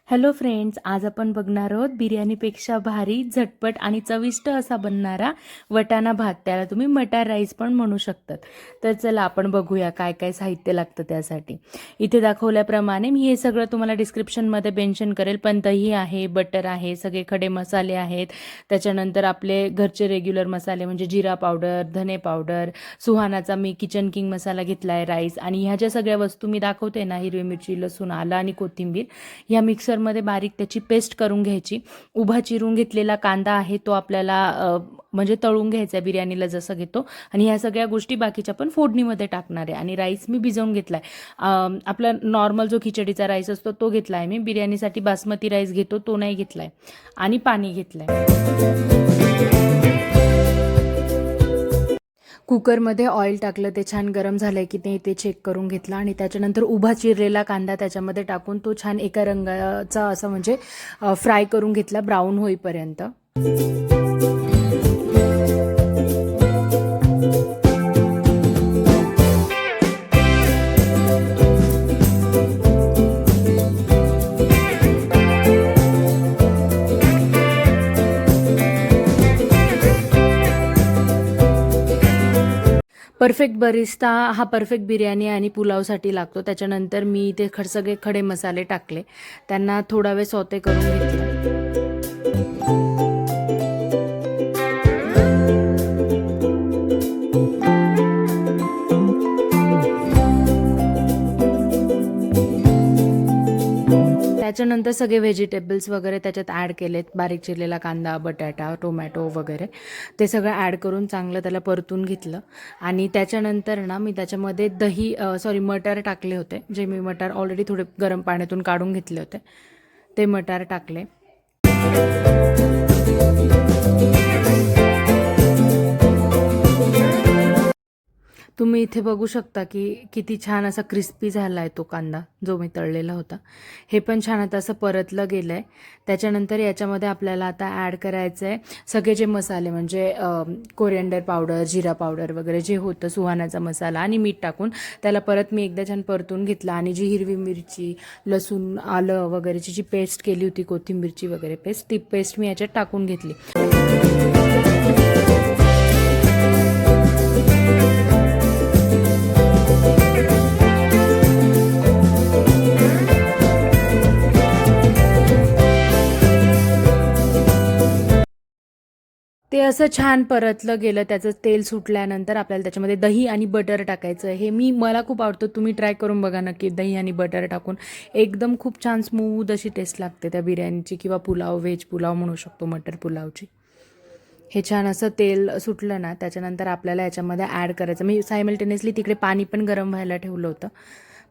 Hello friends, आज आपण बघणार आहोत बिर्याणीपेक्षा भारी, झटपट आणि चविष्ट असा बनणारा वटाणा भात. त्याला तुम्ही मटार राईस पण म्हणू शकतात. तर चला आपण बघूया काय काय साहित्य लागतं त्यासाठी. इथे दाखवल्याप्रमाणे मी हे सगळं तुम्हाला डिस्क्रिप्शनमध्ये मेन्शन करेल. पण दही आहे, बटर आहे, सगळे खडे मसाले आहेत. त्याच्यानंतर आपले घरचे रेग्युलर मसाले म्हणजे जिरा पावडर, धने पावडर, सुहानाचा मी किचन किंग मसाला घेतला आहे, राईस आणि ह्या ज्या सगळ्या वस्तू मी दाखवते ना, हिरवी मिरची, लसूण, आलं आणि कोथिंबीर, ह्या मिक्सरमध्ये बारीक त्याची पेस्ट करून घ्यायची. उभा चिरून घेतलेला कांदा आहे तो आपल्याला म्हणजे तळून घ्यायचा आहे बिर्याणीला जसं घेतो. आणि ह्या सगळ्या गोष्टी बाकीच्या पण फोडणीमध्ये टाकणार आहे. आणि राईस मी भिजवून घेतला आहे. आपला नॉर्मल जो खिचडीचा राईस असतो तो घेतला आहे मी. बिर्याणीसाठी बासमती राईस घेतो तो नाही घेतला आहे. आणि पाणी घेतलं आहे. कुकरमध्ये ऑइल टाकलं, ते छान गरम झालं की ते चेक करून घेतलं. आणि त्याच्यानंतर उभा चिरलेला कांदा त्याच्यामध्ये टाकून तो छान एका रंगाचा असं म्हणजे फ्राय करून घेतला, ब्राऊन होईपर्यंत. परफेक्ट बरिस्ता हा परफेक्ट बिर्याणी आणि पुलावसाठी लागतो. त्याच्यानंतर मी ते सगळे खडे मसाले टाकले, त्यांना थोडा वेळ सौते करून घेतलं. त्याच्यानंतर सगळे व्हेजिटेबल्स वगैरे त्याच्यात ॲड केलेत. बारीक चिरलेला कांदा, बटाटा, टोमॅटो वगैरे ते सगळं ॲड करून चांगलं त्याला परतून घेतलं. आणि त्याच्यानंतर ना मी त्याच्यामध्ये मटार टाकले होते. जे मी मटार ऑलरेडी थोडे गरम पाण्यातून काढून घेतले होते, ते मटार टाकले. तुम्ही इथे बघू शकता की किती छान असा क्रिस्पी झाला आहे तो कांदा जो मी तळलेला होता. हे पण छान आता असं परतलं गेलं आहे. त्याच्यानंतर याच्यामध्ये आपल्याला आता ॲड करायचं आहे सगळे जे मसाले म्हणजे कोरिअँडर पावडर, जिरा पावडर वगैरे जे होतं, सुहानाचा मसाला आणि मीठ टाकून त्याला परत मी एकदा छान परतून घेतलं. आणि जी हिरवी मिरची, लसूण, आलं वगैरेची जी पेस्ट केली होती, कोथिंबीरची वगैरे पेस्ट, ती पेस्ट मी याच्यात टाकून घेतली. ते असं छान परतलं गेलं, त्याचं तेल सुटल्यानंतर आपल्याला त्याच्यामध्ये दही आणि बटर टाकायचं. हे मला खूप आवडतं, तुम्ही ट्राय करून बघा नक्की. दही आणि बटर टाकून एकदम खूप छान स्मूथ अशी टेस्ट लागते त्या बिर्याणीची, किंवा पुलाव, व्हेज पुलाव म्हणू शकतो, मटर पुलावची. हे छान असं तेल सुटलं ना, त्याच्यानंतर आपल्याला याच्यामध्ये ॲड करायचं. मी सायमल्टेनियसली तिकडे पाणी पण गरम व्हायला ठेवलं होतं.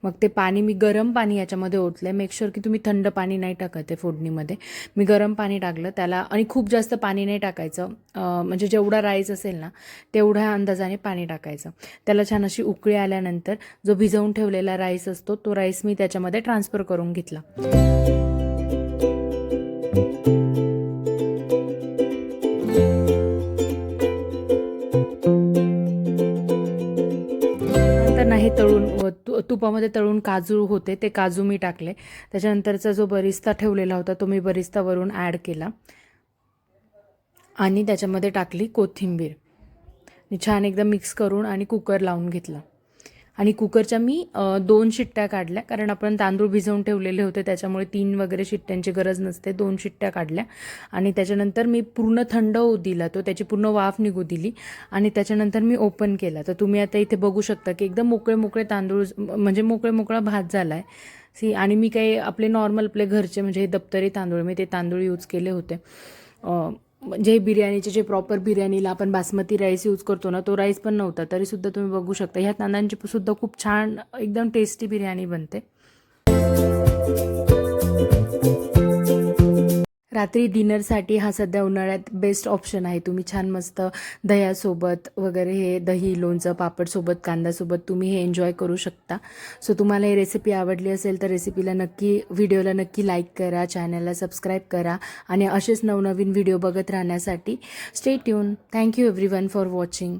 मग ते पाणी मी गरम पाणी याच्यामध्ये ओतलं आहे. मेक शुअर की तुम्ही थंड पाणी नाही टाकत आहे फोडणीमध्ये. मी गरम पाणी टाकलं त्याला. आणि खूप जास्त पाणी नाही टाकायचं, म्हणजे जेवढा राईस असेल ना तेवढ्या अंदाजाने पाणी टाकायचं. त्याला छान अशी उकळी आल्यानंतर जो भिजवून ठेवलेला राईस असतो तो राईस मी त्याच्यामध्ये ट्रान्सफर करून घेतला. हे तुपामध्ये तळून काजू होते, ते काजू मी टाकले. त्याच्यानंतरचा जो बरिस्ता ठेवलेला होता तो मी बरिस्ता वरून ॲड केला. आणि त्याच्यामध्ये टाकली कोथिंबीर. छान एकदम मिक्स करून आणि कुकर लावून घेतला. आणि कुकरच्या मी 2 शिट्ट्या काढल्या, कारण आपण तांदूळ भिजवून ठेवलेले होते, त्याच्यामुळे 3 वगैरे शिट्ट्यांची गरज नसते. 2 शिट्ट्या काढल्या. आणि त्याच्यानंतर मी पूर्ण थंड होऊ दिला तो, त्याची पूर्ण वाफ निघू दिली. आणि त्याच्यानंतर मी ओपन केला. तर तुम्ही आता इथे बघू शकता की एकदम मोकळे तांदूळ, म्हणजे मोकळा भात झाला आहे. आणि मी काही आपले नॉर्मल आपले घरचे म्हणजे दप्तरी तांदूळ, मी ते तांदूळ यूज केले होते. म्हणजे बिर्याणीचे जे प्रॉपर बिर्याणीला आपण बासमती राईस यूज करतो ना, तो राईस पण नव्हता. तरीसुद्धा तुम्ही बघू शकता ह्या तांदळांची सुद्धा खूप छान एकदम टेस्टी बिर्याणी बनते. रात्री डिनरसाठी हा सध्या उन्हाळ्यात बेस्ट ऑप्शन आहे. तुम्ही छान मस्त दह्यासोबत वगैरे, हे दही, लोणचं, पापडसोबत, कांद्यासोबत तुम्ही हे एन्जॉय करू शकता. सो तुम्हाला ही रेसिपी आवडली असेल तर व्हिडिओला नक्की लाईक करा, चॅनलला सबस्क्राईब करा. आणि असेच नवनवीन व्हिडिओ बघत राहण्यासाठी stay tune. Thank you everyone for watching.